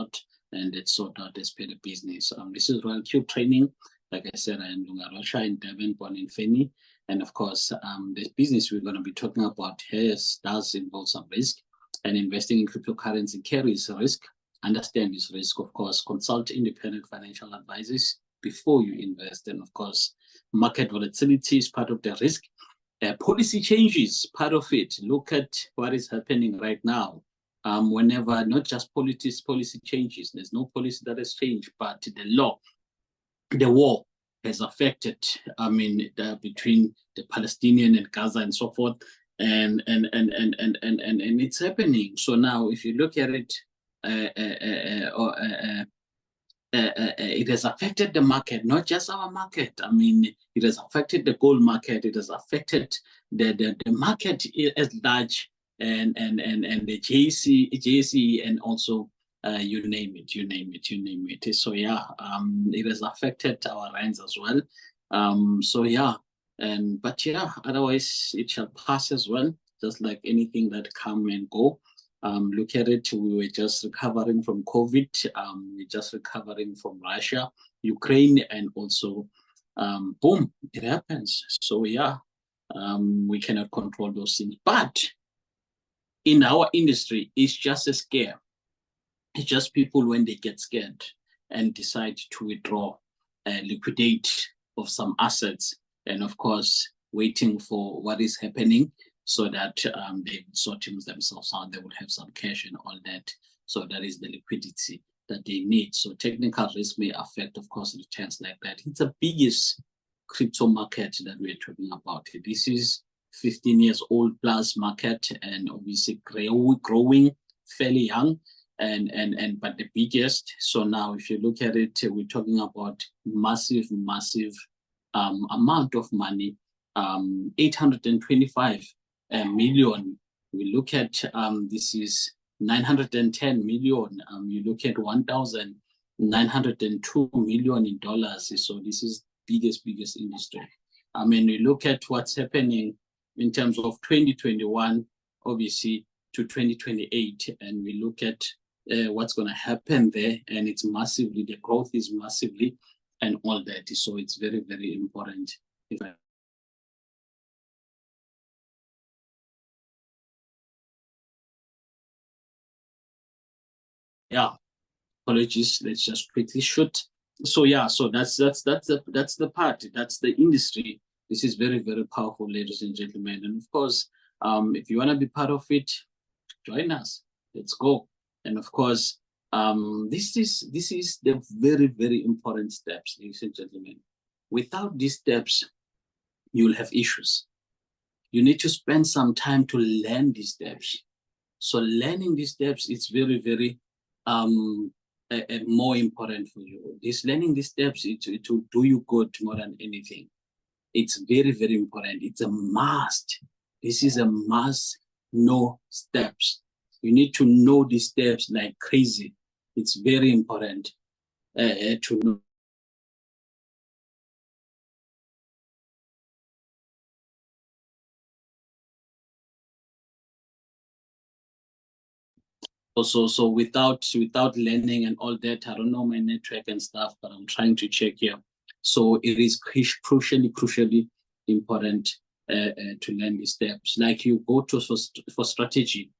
out, and let's sort out as per the business. This is Royal Cube Training. Like I said, I am Lungarosha in Durban, born in Feni. And of course, the business we're going to be talking about here does involve some risk, and investing in cryptocurrency carries risk. Understand this risk, of course, consult independent financial advisors before you invest. And of course, market volatility is part of the risk. Policy changes, part of it. Look at what is happening right now. Whenever, not just policy changes, there's no policy that has changed, but the law, the war has affected, between the Palestinian and Gaza and so forth, and it's happening. So now, if you look at it, it has affected the market, not just our market. I mean, it has affected the gold market. It has affected the market at large, and the JSE, and also you name it. So yeah, it has affected our rands as well. Otherwise it shall pass as well, just like anything that come and go. Look at it, we were just recovering from COVID, we're just recovering from Russia, Ukraine, and also, boom, it happens. So yeah, we cannot control those things. But in our industry, it's just a scare. It's just people when they get scared and decide to withdraw and liquidate of some assets, and of course, waiting for what is happening, so that they would sort themselves out, they would have some cash and all that. So that is the liquidity that they need. So technical risk may affect, of course, returns like that. It's the biggest crypto market that we're talking about. This is 15 years old plus market, and obviously growing, fairly young, but the biggest. So now if you look at it, we're talking about massive amount of money, 825 million. We look at this is 910 million. You look at 1,902 million in dollars. So this is biggest industry. I mean, we look at what's happening in terms of 2021, obviously, to 2028, and we look at what's going to happen there, and it's massively, the growth is massively, and all that. So it's very important. Yeah, apologies. Let's just quickly shoot. So yeah, so that's the part. That's the industry. This is very powerful, ladies and gentlemen. And of course, if you want to be part of it, join us. Let's go. And of course, this is the very important steps, ladies and gentlemen. Without these steps, you'll have issues. You need to spend some time to learn these steps. So learning these steps is very more important for you. Learning these steps, it will do you good more than anything. It's very important. It's a must. This is a must know steps. You need to know these steps like crazy. It's very important to know. So without learning and all that, I don't know my network and stuff, but I'm trying to check here. So it is crucially important to learn these steps. Like you go to for strategy.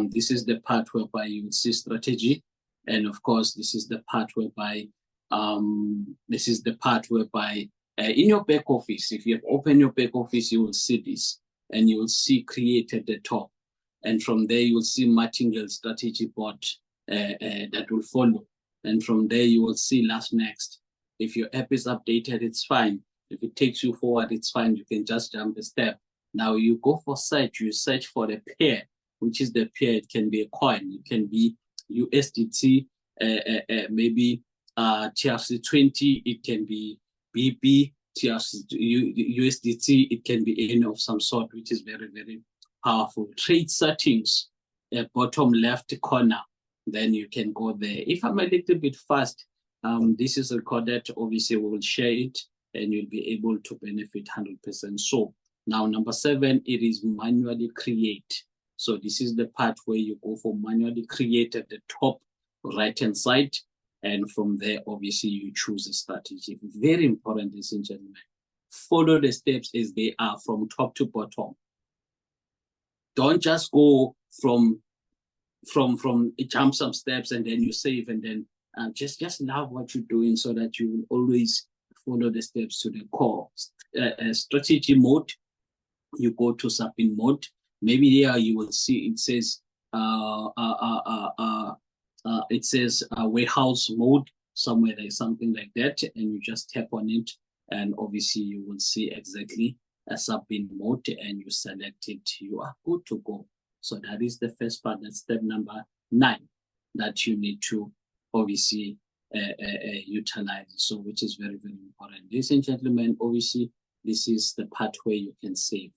This is the part whereby you see strategy, and of course this is the part whereby in your back office, if you have opened your back office, you will see this, and you will see create at the top. And from there, you will see Martingale strategy board that will follow. And from there, you will see last next. If your app is updated, it's fine. If it takes you forward, it's fine. You can just jump a step. Now you go for search. You search for the pair, which is the pair. It can be a coin. It can be USDT, maybe TRC20. It can be BB, TRC, USDT. It can be any of some sort, which is very powerful. Trade settings, bottom left corner, then you can go there. If I'm a little bit fast, this is recorded. Obviously, we will share it, and you'll be able to benefit 100%. So now, number 7, it is manually create. So this is the part where you go for manually create at the top right-hand side. And from there, obviously, you choose a strategy. Very important, ladies and gentlemen. Follow the steps as they are from top to bottom. Don't just go from jump some steps and then you save, and then just love what you're doing so that you will always follow the steps to the core. Strategy mode, you go to submit mode. Maybe here you will see it says warehouse mode, somewhere there's something like that, and you just tap on it, and obviously you will see exactly a submit mode, and you select it, you are good to go. So that is the first part. That's step number 9 that you need to obviously utilize. So which is very, very important. Ladies and gentlemen, obviously this is the part where you can save.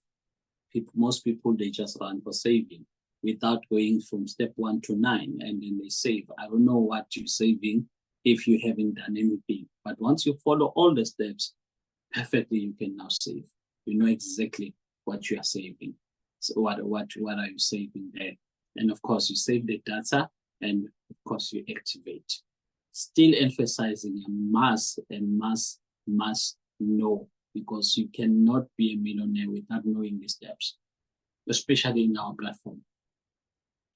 Most people, they just run for saving without going from step 1 to 9, and then they save. I don't know what you're saving if you haven't done anything. But once you follow all the steps perfectly, you can now save. You know exactly what you are saving. So what are you saving there? And of course, you save the data, and of course, you activate. Still emphasizing you must know, because you cannot be a millionaire without knowing the steps, especially in our platform.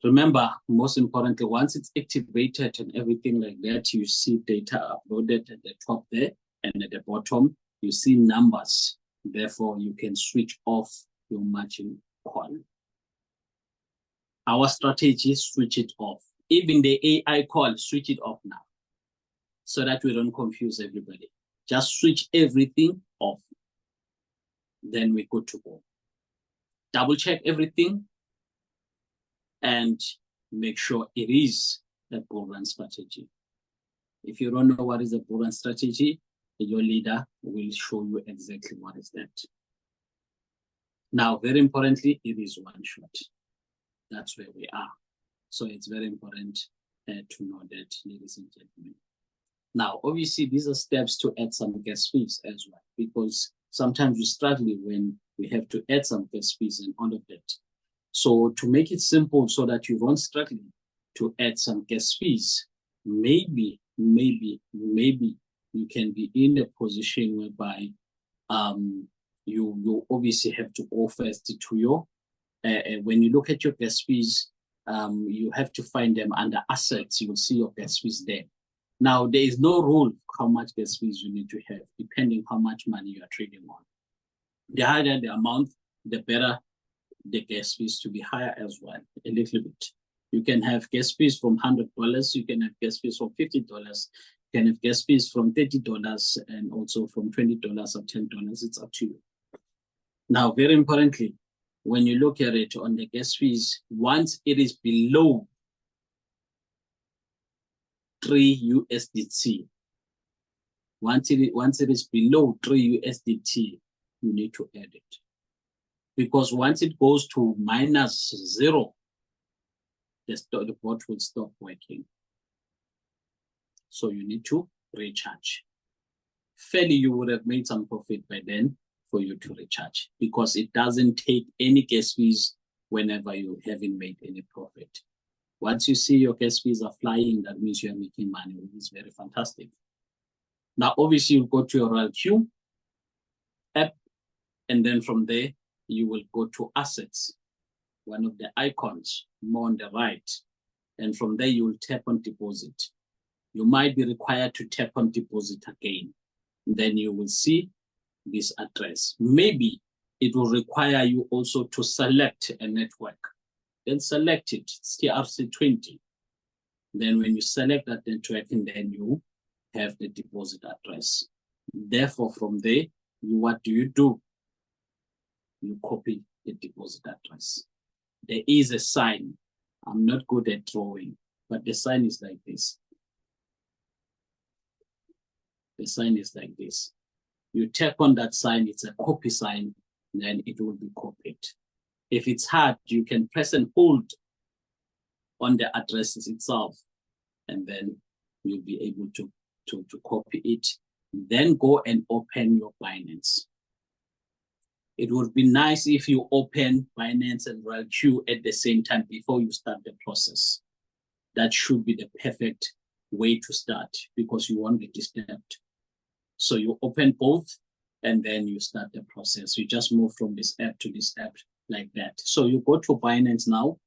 Remember, most importantly, once it's activated and everything like that, you see data uploaded at the top there, and at the bottom, you see numbers. Therefore, you can switch off your margin call. Our strategy, switch it off. Even the AI call, switch it off now, so that we don't confuse everybody. Just switch everything off. Then we're good to go. Double check everything and make sure it is a bull run strategy. If you don't know what is a bull run strategy, your leader will show you exactly what is that. Now, very importantly, it is one shot. That's where we are. So it's very important to know that, ladies and gentlemen. Now, obviously, these are steps to add some gas fees as well, because sometimes we struggle when we have to add some gas fees and all of that. So to make it simple so that you won't struggle to add some gas fees, maybe you can be in a position whereby you obviously have to go first to your, when you look at your gas fees, you have to find them under assets. You will see your gas fees there. Now, there is no rule how much gas fees you need to have, depending how much money you are trading on. The higher the amount, the better the gas fees to be higher as well, a little bit. You can have gas fees from $100, you can have gas fees from $50, you can have gas fees from $30 and also from $20 or $10. It's up to you. Now, very importantly, when you look at it on the gas fees, once it is below 3 USDT, once it is below 3 USDT, you need to add it. Because once it goes to -0, the bot will stop working. So you need to recharge. Fairly, you would have made some profit by then for you to recharge, because it doesn't take any gas fees whenever you haven't made any profit. Once you see your gas fees are flying, that means you are making money, which is very fantastic. Now, obviously, you go to your RoyalQ app, and then from there, you will go to assets, one of the icons more on the right. And from there, you will tap on deposit. You might be required to tap on deposit again. Then you will see this address. Maybe it will require you also to select a network. Then select it, it's TRC20. Then when you select that network, and then you have the deposit address. Therefore, from there, what do? You copy the deposit address. There is a sign. I'm not good at drawing, but the sign is like this. The sign is like this. You tap on that sign, it's a copy sign, then it will be copied. If it's hard, you can press and hold on the addresses itself, and then you'll be able to copy it. Then go and open your Binance. It would be nice if you open Binance and RoyalQ at the same time before you start the process. that should be the perfect way to start because you won't get disturbed. So you open both and then you start the process. You just move from this app to this app like that. So you go to Binance now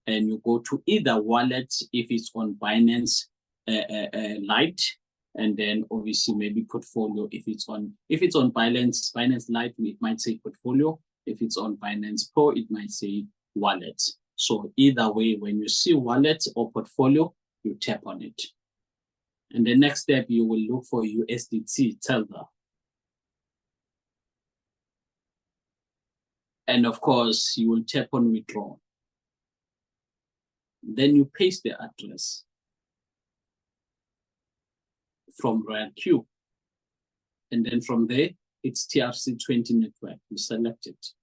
and you go to either wallet if it's on Binance Lite, and then obviously maybe portfolio if it's on Binance Lite, it might say portfolio. If it's on Binance Pro, it might say wallet. So either way, when you see wallet or portfolio, you tap on it. And the next step, you will look for USDT Tether. And of course, you will tap on withdraw. Then you paste the address from RoyalQ. And then from there, it's TRC20 network. You select it.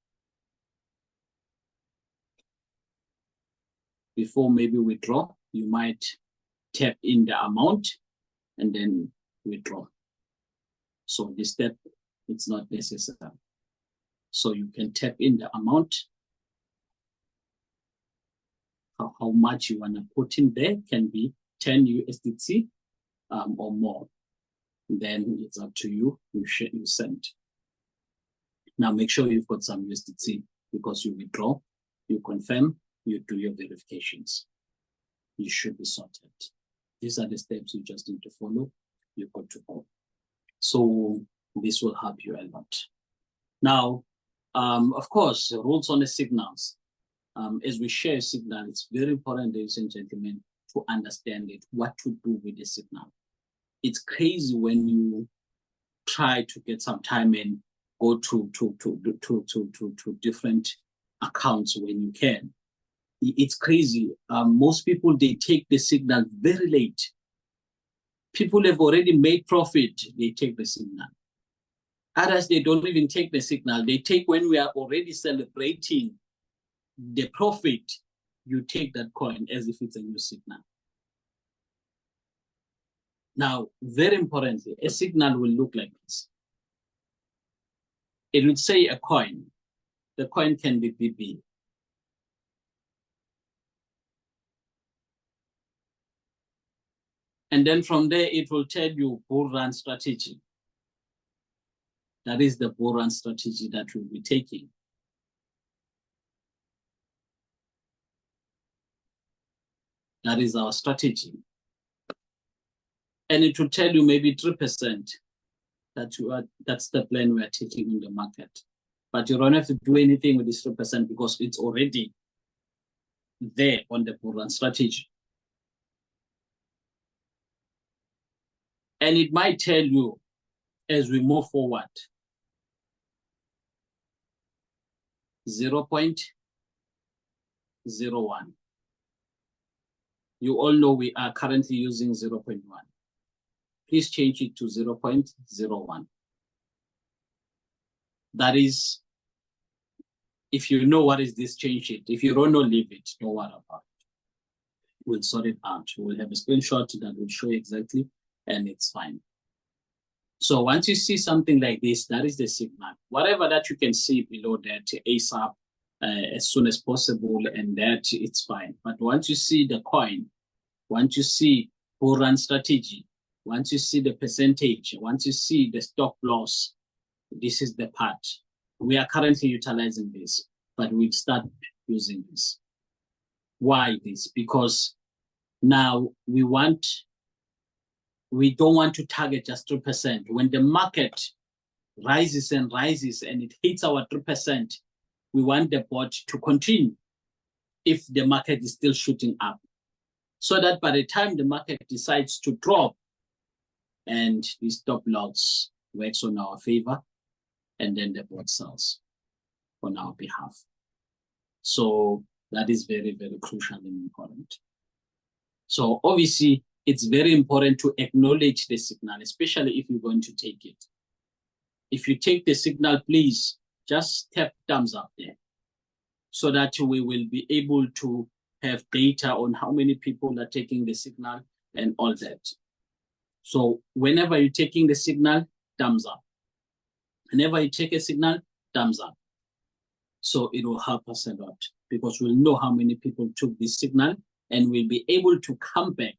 Before maybe withdraw, you might tap in the amount and then withdraw. So this step, it's not necessary. So you can tap in the amount, how much you want to put in there, can be 10 USDT or more. Then it's up to you, you send. Now make sure you've got some USDT because you withdraw, you confirm, you do your verifications. You should be sorted. These are the steps you just need to follow. You're good to go. So this will help you a lot. Now, of course, rules on the signals. As we share a signal, it's very important, ladies and gentlemen, to understand it, what to do with the signal. It's crazy when you try to get some time and go to different accounts when you can. It's crazy. Most people, they take the signal very late. People have already made profit, they take the signal. Others, they don't even take the signal. They take when we are already celebrating the profit, you take that coin as if it's a new signal. Now, very importantly, a signal will look like this. It would say a coin. The coin can be BB. And then from there, it will tell you bull run strategy. That is the bull run strategy that we'll be taking. That is our strategy. And it will tell you maybe 3% that's the plan we are taking in the market. But you don't have to do anything with this 3% because it's already there on the bull run strategy. And it might tell you as we move forward, 0.01. You all know we are currently using 0.1. Please change it to 0.01. That is, if you know what is this, change it. If you don't know, leave it. Don't worry about it. We'll sort it out. We'll have a screenshot that will show you exactly, and it's fine. So once you see something like this, that is the signal. Whatever that you can see below that, ASAP, as soon as possible, and that it's fine. But once you see the coin, once you see bull run strategy, once you see the percentage, once you see the stop loss, this is the part. We are currently utilizing this, but we'll start using this. Why this? Because now we don't want to target just 3%. When the market rises and rises and it hits our 3%, we want the bot to continue if the market is still shooting up. So that by the time the market decides to drop and the stop loss works on our favor, and then the bot sells on our behalf. So that is very, very crucial and important. So obviously, it's very important to acknowledge the signal, especially if you're going to take it. If you take the signal, please just tap thumbs up there so that we will be able to have data on how many people are taking the signal and all that. So whenever you're taking the signal, thumbs up. Whenever you take a signal, thumbs up. So it will help us a lot because we'll know how many people took this signal and we'll be able to come back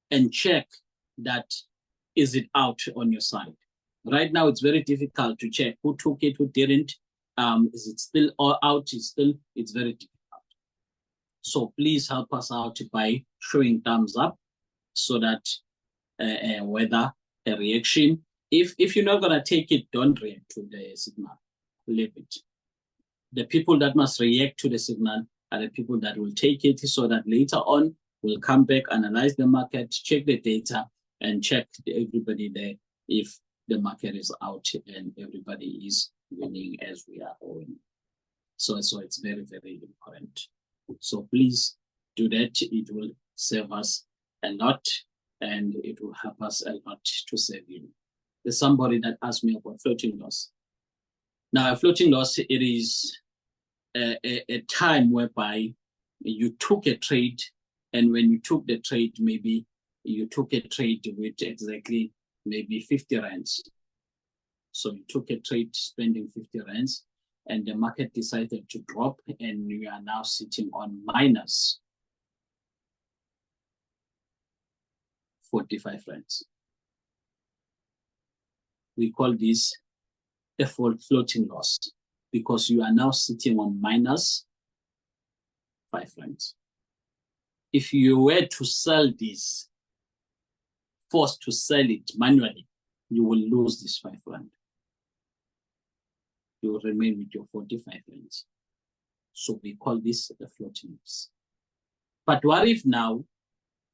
and check that, is it out on your side? Right now, it's very difficult to check who took it, who didn't. Is it still out? It's very difficult. So please help us out by showing thumbs up so that whether a reaction, if you're not going to take it, don't react to the signal. Leave it. The people that must react to the signal are the people that will take it, so that later on we'll come back, analyze the market, check the data, and check everybody there if the market is out and everybody is winning as we are owing. So it's very, very important. So please do that. It will save us a lot and it will help us a lot to save you. There's somebody that asked me about floating loss. Now, a floating loss, it is a time whereby you took a trade, and when you took the trade, maybe you took a trade with exactly maybe 50 rands. So you took a trade spending 50 rands, and the market decided to drop, and you are now sitting on minus 45 rands. We call this a floating loss because you are now sitting on minus 5 rands. If you were to sell this, forced to sell it manually, you will lose this 5 rand. You will remain with your 45 rands. So we call this a floating loss. But what if now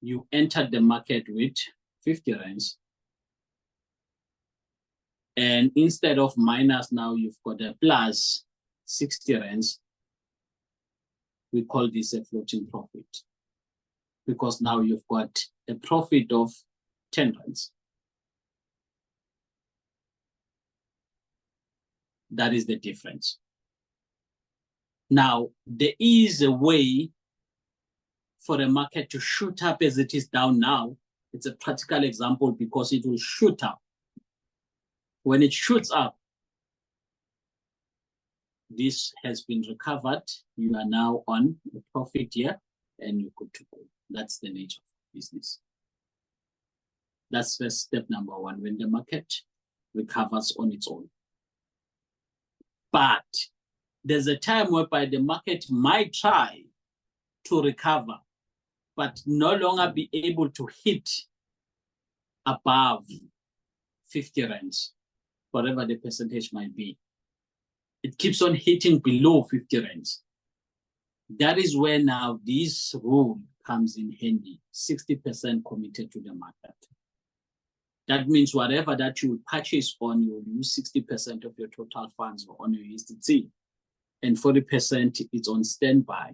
you entered the market with 50 rands, and instead of minus, now you've got a plus 60 rands? We call this a floating profit, because now you've got a profit of 10 rands. That is the difference. Now, there is a way for the market to shoot up as it is down now. It's a practical example because it will shoot up. When it shoots up, this has been recovered. You are now on a profit here and you're good to go. That's the nature of business. That's first step number one, when the market recovers on its own. But there's a time whereby the market might try to recover, but no longer be able to hit above 50 rands, whatever the percentage might be. It keeps on hitting below 50 rands. That is where now this rule comes in handy, 60% committed to the market. That means whatever that you purchase on, you will use 60% of your total funds on your USDT. And 40% is on standby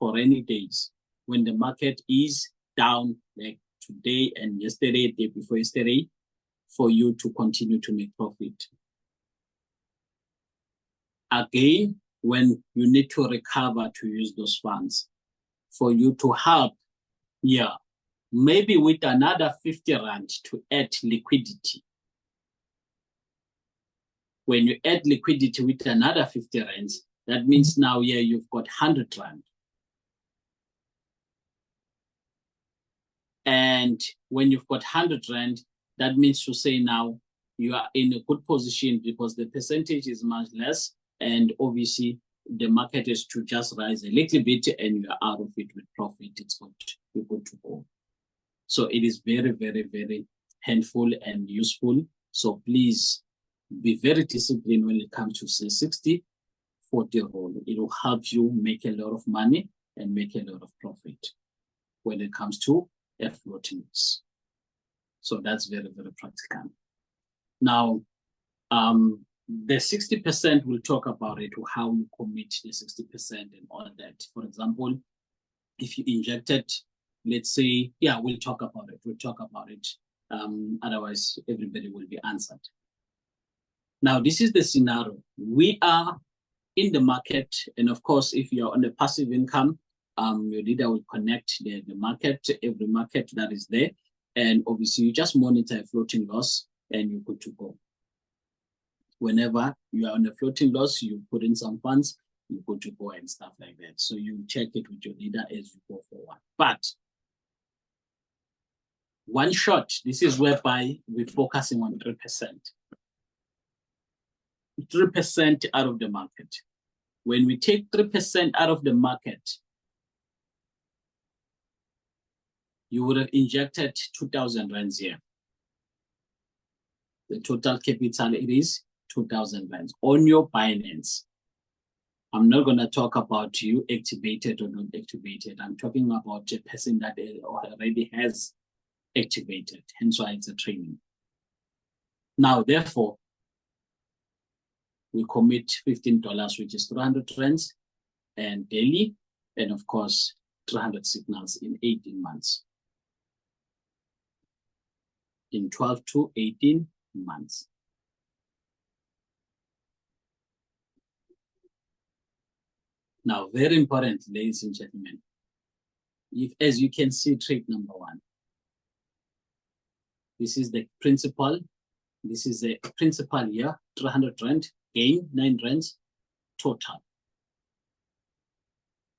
for rainy days when the market is down, like today and yesterday, day before yesterday, for you to continue to make profit. Again, when you need to recover to use those funds for you to help, maybe with another 50 rand to add liquidity. When you add liquidity with another 50 rands, that means now you've got 100 rand. And when you've got 100 rand, that means to say now you are in a good position because the percentage is much less, and obviously the market is to just rise a little bit and you are out of it with profit. It's good, you're good to go. So it is very, very, very handful and useful. So please be very disciplined when it comes to say 60-40 rule. It will help you make a lot of money and make a lot of profit when it comes to a floating loss. So that's very, very practical. Now, the 60%, we'll talk about it, how you commit the 60% and all that. For example, if you injected, let's say, we'll talk about it. Otherwise, everybody will be answered. Now, this is the scenario. We are in the market, and of course, if you're on a passive income, your leader will connect the market, every market that is there, and obviously you just monitor a floating loss and you're good to go. Whenever you are on a floating loss, you put in some funds, you're good to go and stuff like that. So you check it with your leader as you go forward. But one shot, this is whereby we're focusing on 3%. 3% out of the market. When we take 3% out of the market, you would have injected 2,000 rands here. The total capital, it is 2,000 rands on your Binance. I'm not going to talk about you activated or not activated. I'm talking about a person that already has activated, hence why it's a training. Now, therefore, we commit $15, which is 300 rands and daily, and of course, 300 signals in 18 months. In 12 to 18 months. Now, very important, ladies and gentlemen, as you can see, trade number 1. This is the principal. This is the principal here, 300 rand, gain 9 rands, total.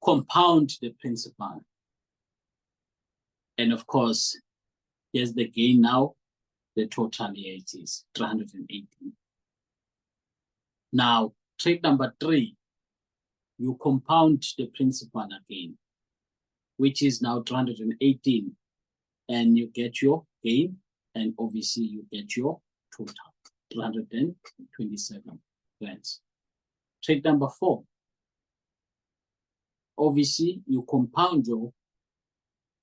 Compound the principal. And of course, here's the gain now, the total here it is 318. Now, trade number 3, you compound the principal again, which is now 318, and you get your gain, and obviously you get your total, 327 rands. Trade number 4, obviously you compound your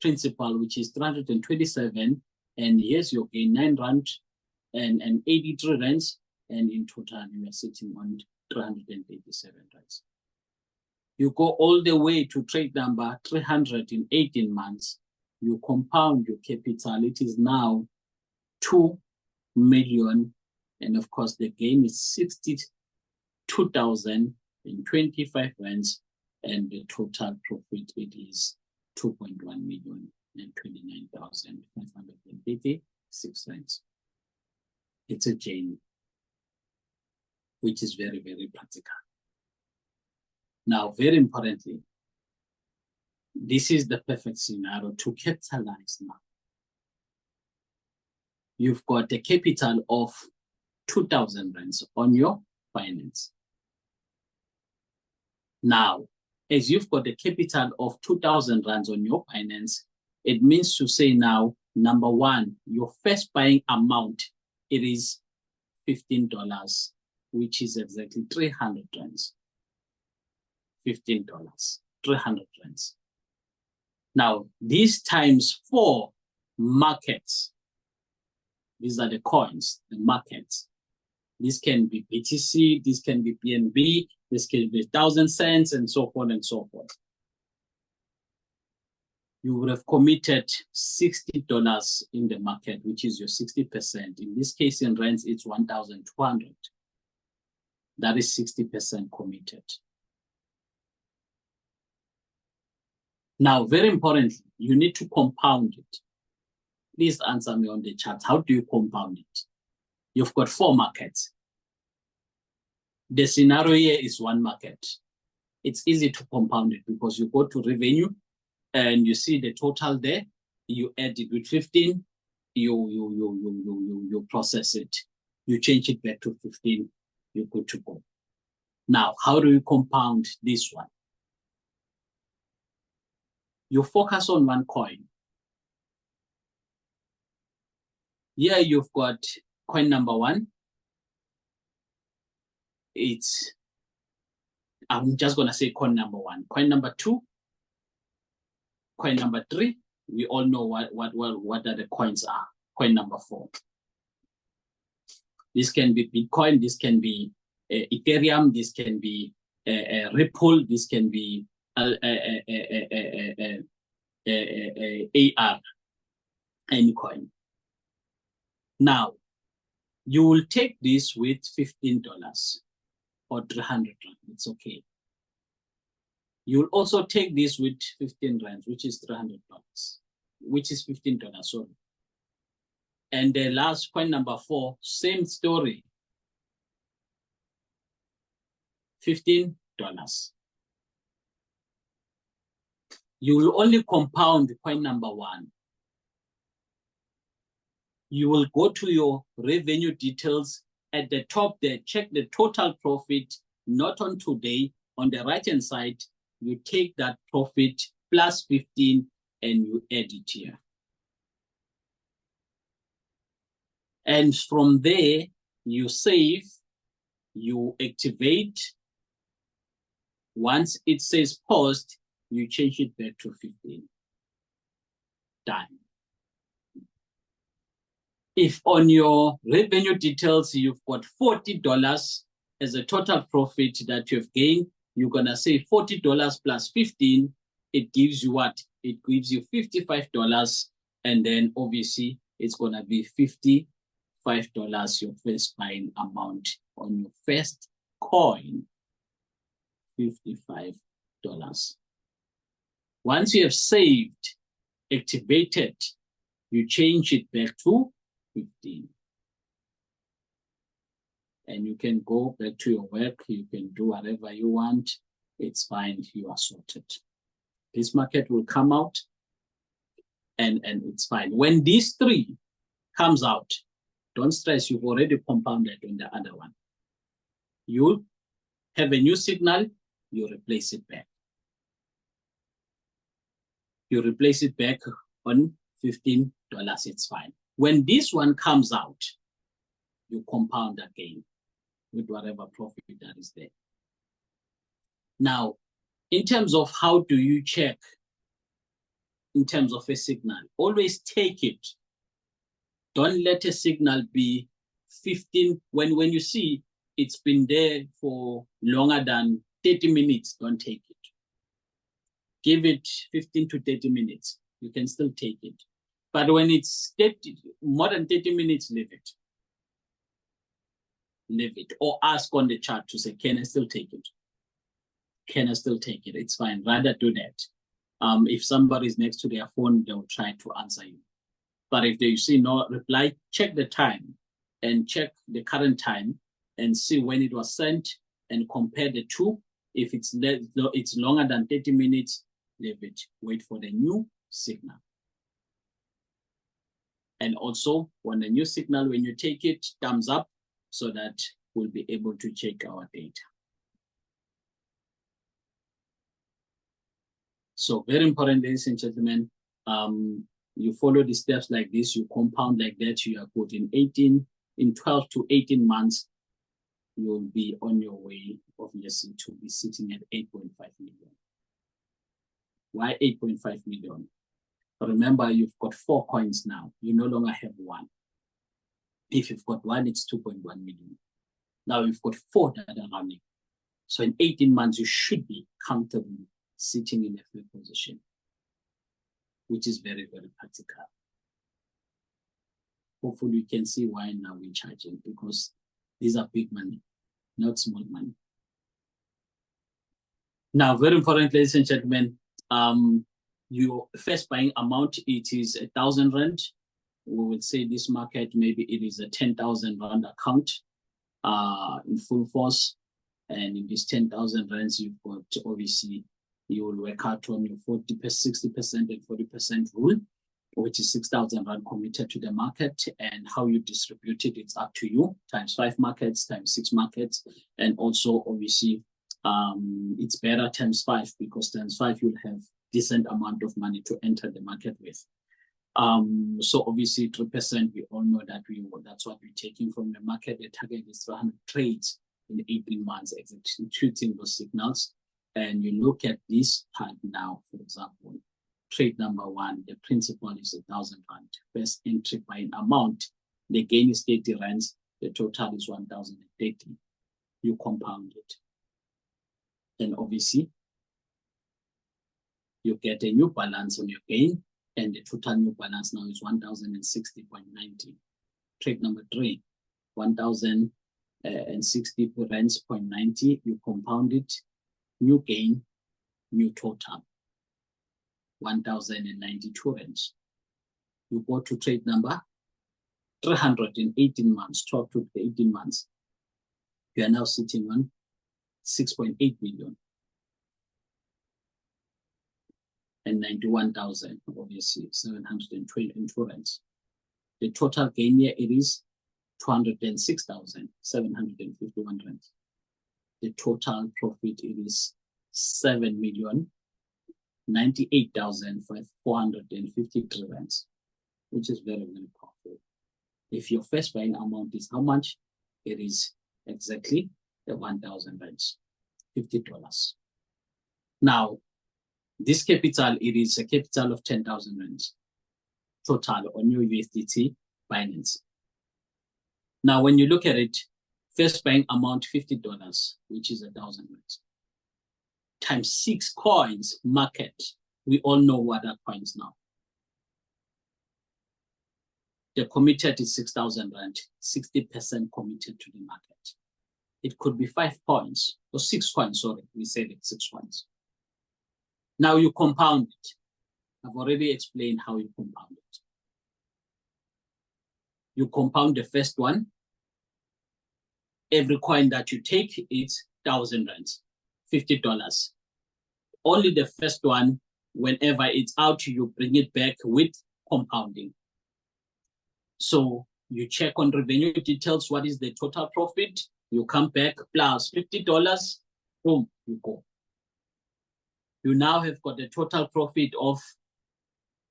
principal, which is 327, and here's your gain, 9 rand and 83 rands, and in total you are sitting on 387 rands. You go all the way to trade number 300 in 18 months, you compound your capital, it is now 2 million, and of course the gain is 62,025 rands, and the total profit it is 2.1 million and 29,586 rands. It's a journey, which is very, very practical. Now, very importantly, this is the perfect scenario to capitalize now. You've got a capital of 2,000 rands on your Binance. Now, as you've got a capital of 2,000 rands on your Binance, it means to say now, number 1, your first buying amount, it is $15, which is exactly 300 rands. $15, 300 rands. Now, these times 4 markets, these are the coins, the markets. This can be BTC, this can be BNB, this can be 1,000 cents, and so forth and so forth. You would have committed $60 in the market, which is your 60%. In this case, in rands, it's 1,200. That is 60% committed. Now, very importantly, you need to compound it. Please answer me on the chat. How do you compound it? You've got 4 markets. The scenario here is 1 market. It's easy to compound it because you go to revenue and you see the total there. You add it with 15. You process it. You change it back to 15. You're good to go. Now, how do you compound this one? You focus on 1 coin. Here you've got coin number 1. I'm just going to say coin number 1. Coin number 2. Coin number 3. We all know what are the coins are. Coin number 4. This can be Bitcoin. This can be Ethereum. This can be Ripple. This can be AR, any coin. Now, you will take this with $15 or 300 rand. It's okay. You'll also take this with 15 rand, which is $300, which is $15, sorry. And the last coin number 4, same story. $15 You will only compound point number 1. You will go to your revenue details at the top there, check the total profit, not on today. On the right-hand side, you take that profit plus 15 and you add it here. And from there, you save, you activate. Once it says post, you change it back to 15. Done. If on your revenue details, you've got $40 as a total profit that you've gained, you're going to say $40 plus 15, it gives you what? It gives you $55, and then obviously it's going to be $55, your first buying amount on your first coin, $55. Once you have saved, activated, you change it back to 15. And you can go back to your work, you can do whatever you want, it's fine, you are sorted. This market will come out and it's fine. When these 3 comes out, don't stress, you've already compounded on the other one. You have a new signal, you replace it back. You replace it back on $15, it's fine. When this one comes out, you compound again with whatever profit that is there. Now, in terms of how do you check in terms of a signal, always take it. Don't let a signal be 15. When you see it's been there for longer than 30 minutes, don't take it. Give it 15 to 30 minutes. You can still take it. But when it's more than 30 minutes, leave it. Leave it. Or ask on the chart to say, can I still take it? Can I still take it? It's fine. Rather do that. If somebody's next to their phone, they'll try to answer you. But if they see no reply, check the time and check the current time and see when it was sent and compare the two. If it's longer than 30 minutes, leave it. Wait for the new signal. And also, when the new signal, when you take it, thumbs up so that we'll be able to check our data. So very important, ladies and gentlemen, you follow the steps like this, you compound like that, you are put in 12 to 18 months, you'll be on your way, obviously, to be sitting at 8.5 million. Why 8.5 million? Remember, you've got 4 coins now. You no longer have 1. If you've got 1, it's 2.1 million. Now you've got 4 that are running. So in 18 months, you should be comfortably sitting in a free position, which is very, very practical. Hopefully you can see why now we're charging, because these are big money, not small money. Now, very important, ladies and gentlemen, your first buying amount, it is 1,000 rand. We would say this market, maybe it is a 10,000 rand account in full force. And in this 10,000 rands, you've got, obviously, you will work out on your 40%, 60% and 40% rule, which is 6,000 rand committed to the market, and how you distribute it, it's up to you, times 5 markets, times 6 markets. And also, obviously, it's better times 5, because times 5, you'll have decent amount of money to enter the market with. So obviously 3%, we all know that that's what we're taking from the market. The target is 300 trades in 18 months, executing those signals. And you look at this part now, for example, trade number 1, the principal is 1,000 rand. First entry buying amount, the gain is 30 rands, the total is 1,030. You compound it. And obviously, you get a new balance on your gain, and the total new balance now is 1,060.90. Trade number 3, 1,060 rands, 0.90. You compound it, new gain, new total, 1,092 rands. You go to trade number 300 in 18 months, 12 to 18 months. You are now sitting on 6.8 million. And 91,000, obviously, 722 rands. The total gain here, it is 206,751 rands. The total profit, it is 7,098,453 rands, which is very, very powerful. If your first buying amount is how much? It is exactly the 1,000 rands, $50. Now, this capital, it is a capital of 10,000 rands total on your USDT Binance. Now, when you look at it, first buying amount $50, which is 1,000 rands, times 6 coins market. We all know what are coins now. The committed is 6,000 rand, 60% committed to the market. It could be 5 coins or 6 coins. Sorry, we said it 6 coins. Now you compound it. I've already explained how you compound it. You compound the first one. Every coin that you take is 1,000 rands, $50. Only the first one, whenever it's out, you bring it back with compounding. So you check on revenue details, what is the total profit? You come back plus $50, boom, you go. You now have got a total profit of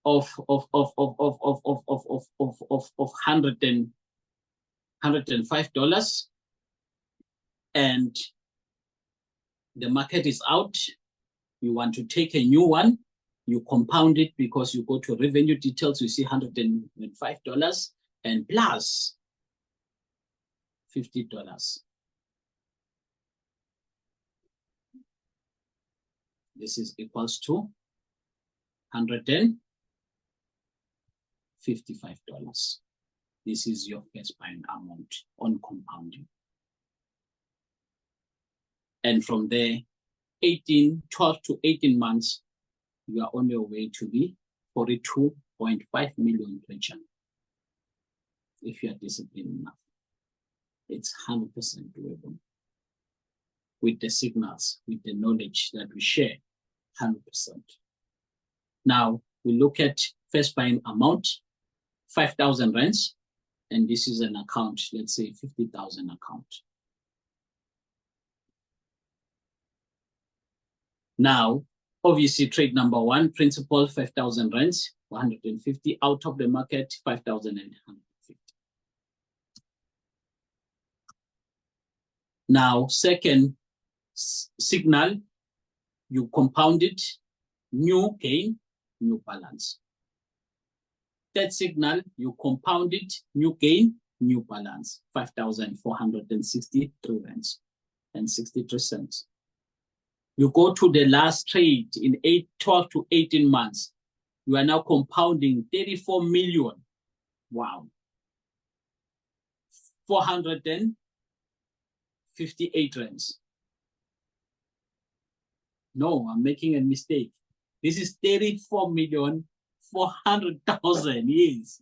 $105, and the market is out. You want to take a new one, you compound it because you go to revenue details, you see $105 and plus $50. This is equals to $155. This is your first buying amount on compounding. And from there, 12 to 18 months, you are on your way to be 42.5 million per channel. If you are disciplined enough, it's 100% doable. With the signals, with the knowledge that we share, 100%. Now, we look at first buying amount, 5,000 rands, and this is an account, let's say 50,000 account. Now, obviously, trade number one, principal 5,000 rands, 150 out of the market, 5,150. Now, second signal, you compound it, new gain, new balance. Third signal, you compound it, new gain, new balance, 5,463 rands and 63 cents. You go to the last trade in 12 to 18 months, you are now compounding 34 million. Wow. 458 rands. No, I'm making a mistake. This is 34,400,000. Yes,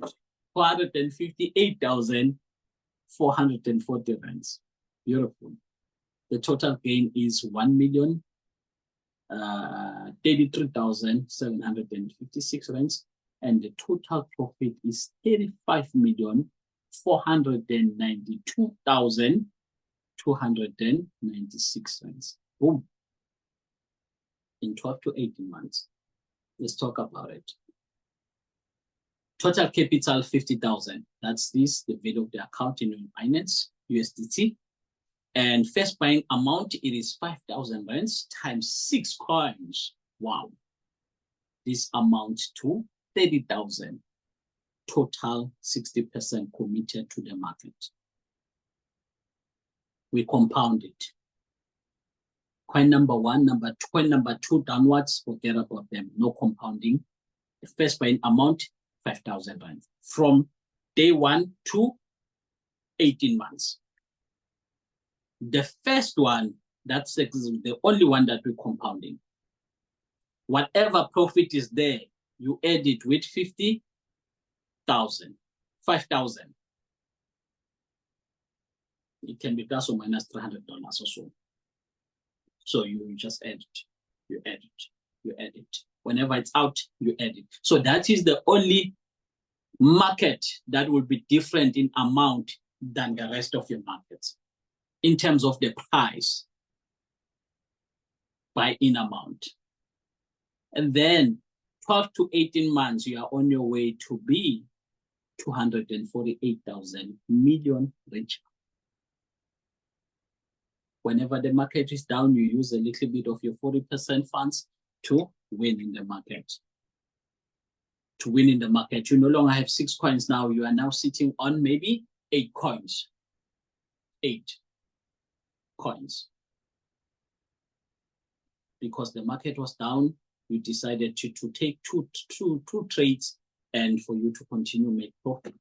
458,440 rands. Beautiful. The total gain is 1,033,756 rands, and the total profit is 35,492,296 rands. Boom. In 12 to 18 months. Let's talk about it. Total capital 50,000. That's this, the value of the account in Binance, USDT. And first buying amount, it is 5,000 rands times 6 coins. Wow. This amounts to 30,000. Total 60% committed to the market. We compound it. Coin number one, coin number two downwards, forget about them, no compounding. The first buying amount, 5,000 rands. From day 1 to 18 months. The first one, that's the only one that we're compounding. Whatever profit is there, you add it with 50,000, 5,000. It can be plus or minus $300 or so. So you just add it, you add it, you add it. Whenever it's out, you add it. So that is the only market that will be different in amount than the rest of your markets in terms of the price by in amount. And then 12 to 18 months, you are on your way to be 248,000 million richer. Whenever the market is down, you use a little bit of your 40% funds to win in the market. To win in the market, you no longer have 6 coins now. You are now sitting on maybe 8 coins. 8 coins. Because the market was down, you decided to take two trades and for you to continue make profit.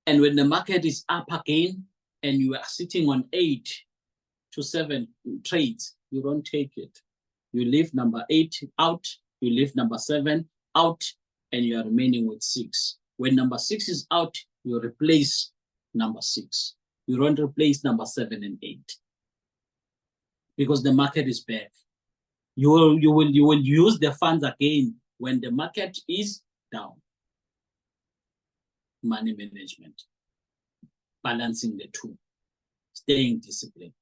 And when the market is up again and you are sitting on 8 to 7 trades, you don't take it. You leave number 8 out, you leave number 7 out, and you are remaining with 6. When number 6 is out, you replace number 6. You don't replace number 7 and 8 because the market is back. You will use the funds again when the market is down. Money management, balancing the two, staying disciplined.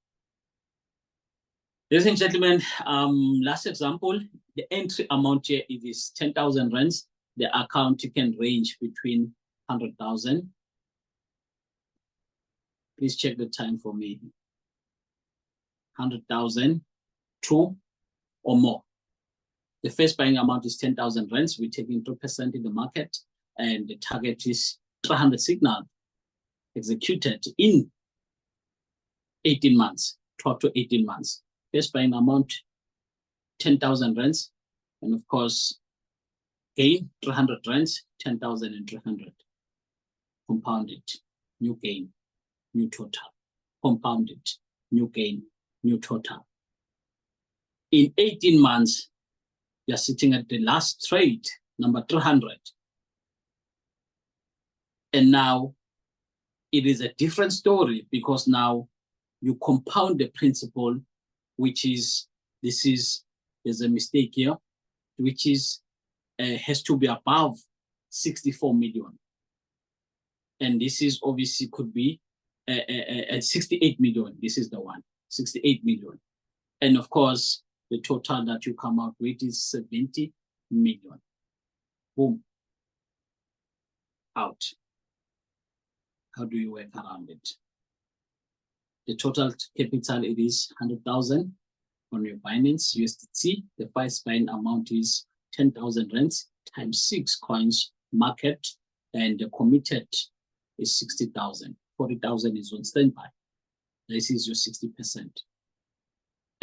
Ladies and gentlemen, last example, the entry amount here, it is 10,000 rands. The account, you can range between 100,000. Please check the time for me. 100,000 to or more. The first buying amount is 10,000 rands. We're taking 2% in the market, and the target is 300 signal executed in 18 months, 12 to 18 months. First buying amount, 10,000 rands, and of course, gain 300 rands, 10,300. Compounded, new gain, new total. Compounded, new gain, new total. In 18 months, you're sitting at the last trade, number 300. And now it is a different story because now you compound the principle, which is, there's a mistake here, which is, has to be above 64 million. And this is obviously could be at 68 million. This is the one, 68 million. And of course, the total that you come out with is 70 million. Boom. Out. How do you work around it? The total capital, it is 100,000 on your Binance USDT. The first buying amount is 10,000 rands times 6 coins market, and the committed is 60,000. 40,000 is on standby. This is your 60%.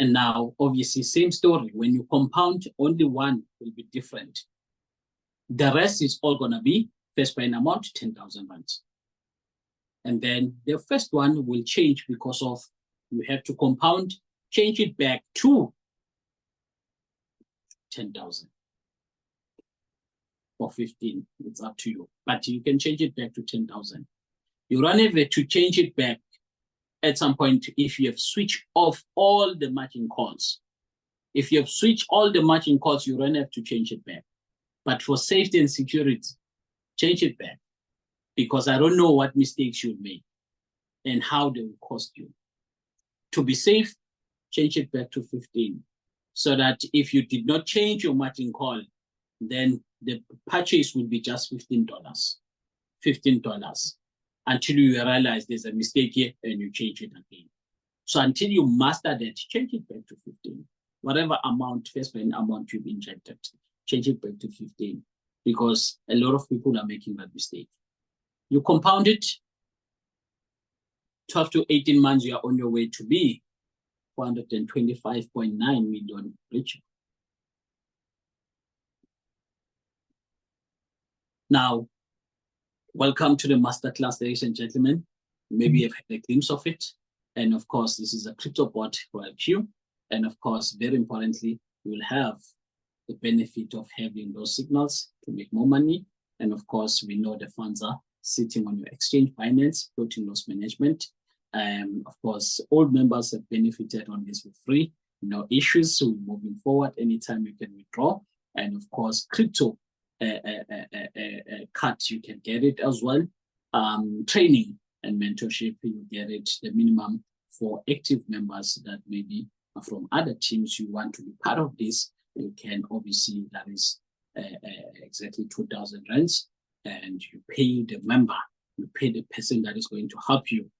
And now, obviously, same story. When you compound, only one will be different. The rest is all going to be first buying amount, 10,000 rands. And then the first one will change because of you have to compound, change it back to 10,000 or 15. It's up to you. But you can change it back to 10,000. You run over to change it back at some point if you have switched off all the margin calls. If you have switched all the margin calls, you don't have to change it back. But for safety and security, change it back. Because I don't know what mistakes you make and how they will cost you. To be safe, change it back to 15. So that if you did not change your margin call, then the purchase would be just $15. $15. Until you realize there's a mistake here and you change it again. So until you master that, change it back to 15. Whatever amount, first paying amount you've injected, change it back to 15. Because a lot of people are making that mistake. You compound it, 12 to 18 months, you are on your way to be 425.9 million richer. Now, welcome to the masterclass, ladies and gentlemen. Maybe you've had a glimpse of it. And of course, this is a crypto bot for IQ. And of course, very importantly, you will have the benefit of having those signals to make more money. And of course, we know the funds are sitting on your exchange, Binance, floating loss management. Of course, all members have benefited on this for free. No issues. So moving forward, anytime you can withdraw. And of course, crypto cut, you can get it as well. Training and mentorship, you get it. The minimum for active members that maybe from other teams you want to be part of this, you can obviously, that is exactly 2,000 rands, and you pay the member, you pay the person that is going to help you.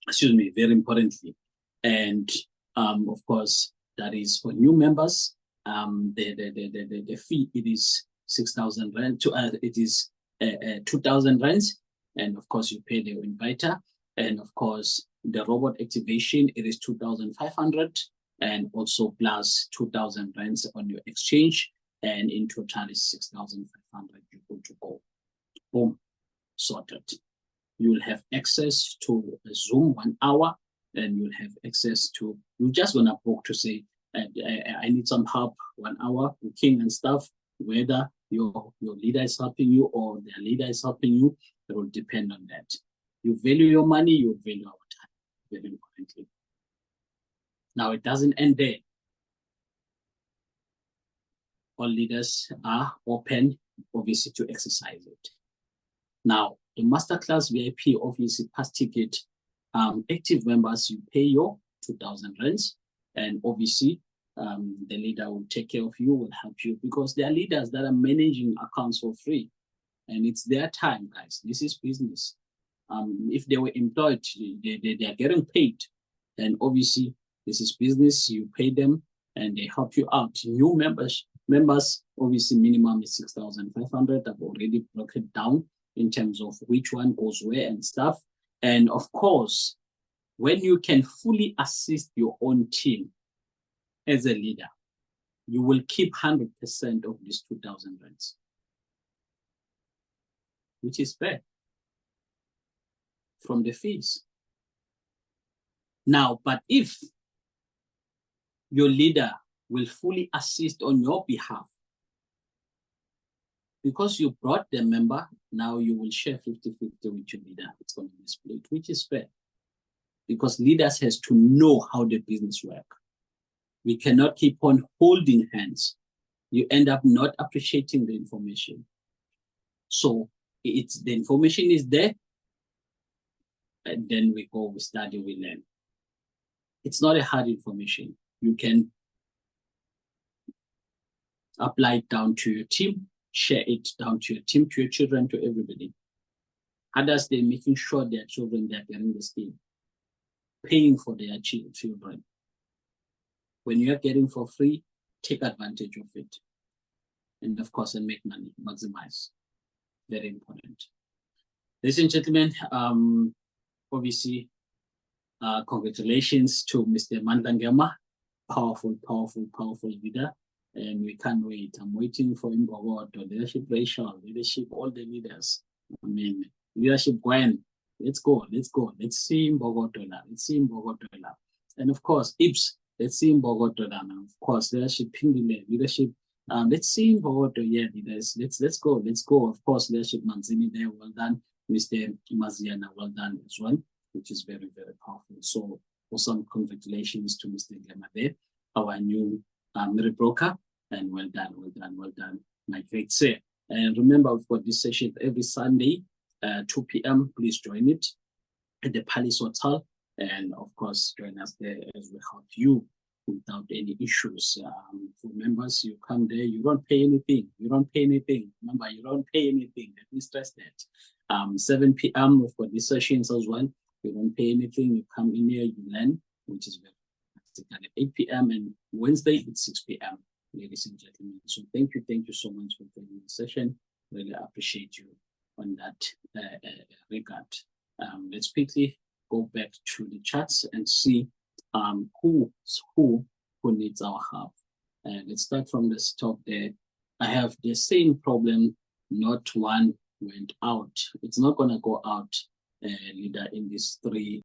Excuse me, very importantly. And of course, that is for new members. The fee, it is 6,000 rand. It is 2,000 rands, and of course you pay the inviter. And of course, the robot activation, it is 2,500, and also plus 2,000 rands on your exchange, and in total is 6,500. You're good to go. Boom, sorted. You will have access to a Zoom 1 hour, and you'll have access to, you're just gonna book to say, I need some help, 1 hour booking and stuff, whether your leader is helping you or their leader is helping you, it will depend on that. You value your money, you value our time, very importantly. Now, it doesn't end there. All leaders are open, obviously, to exercise it. Now, the Masterclass VIP, obviously, pass ticket, active members, you pay your 2,000 rands, and obviously, the leader will take care of you, will help you, because there are leaders that are managing accounts for free, and it's their time, guys. This is business. If they were employed, they are getting paid, and obviously, this is business. You pay them, and they help you out. New members, obviously, minimum is 6,500. I've already broken it down in terms of which one goes where and stuff. And of course, when you can fully assist your own team as a leader, you will keep 100% of these 2,000 rands, which is fair from the fees. Now, but if your leader will fully assist on your behalf, because you brought the member, now you will share 50-50 with your leader. It's going to be split, which is fair. Because leaders has to know how the business works. We cannot keep on holding hands. You end up not appreciating the information. So it's the information is there, and then we go, we study, we learn. It's not a hard information. You can apply it down to your team, share it down to your team, to your children, to everybody. Others, they're making sure their children, they're getting the scheme, paying for their children. When you're getting for free, take advantage of it. And of course, and make money, maximize. Very important. Ladies and gentlemen, obviously, congratulations to Mr. Mandla Ngema, powerful leader. And we can't wait. I'm waiting for him to leadership racial, leadership, all the leaders. I mean, leadership Gwen. Let's go. Let's see him Bogota. And of course, IPS, let's see him Bogota. And of course, leadership Pindile, leadership. Let's see him Bogota. Yeah, leaders. Let's go. Of course, leadership Manzini there. Well done. Mr. Maziana, well done as well, which is very, very powerful. So awesome. Congratulations to Mr. Ngema there, our new mirror broker, and well done, my great sir. And remember, we've got this session every Sunday, 2 p.m. Please join it at the Palace Hotel, and of course, join us there as we help you without any issues. For members, you come there, you don't pay anything. Remember, you don't pay anything. Let me stress that. 7 p.m. we've got these sessions as well. You don't pay anything. You come in here, you learn, which is very at 8 p.m. and Wednesday at 6 p.m. Ladies and gentlemen. So thank you so much for joining the session. Really appreciate you on that regard. Let's quickly go back to the chats and see who needs our help. Let's start from the top there. I have the same problem, not one went out. It's not gonna go out, leader, in these 3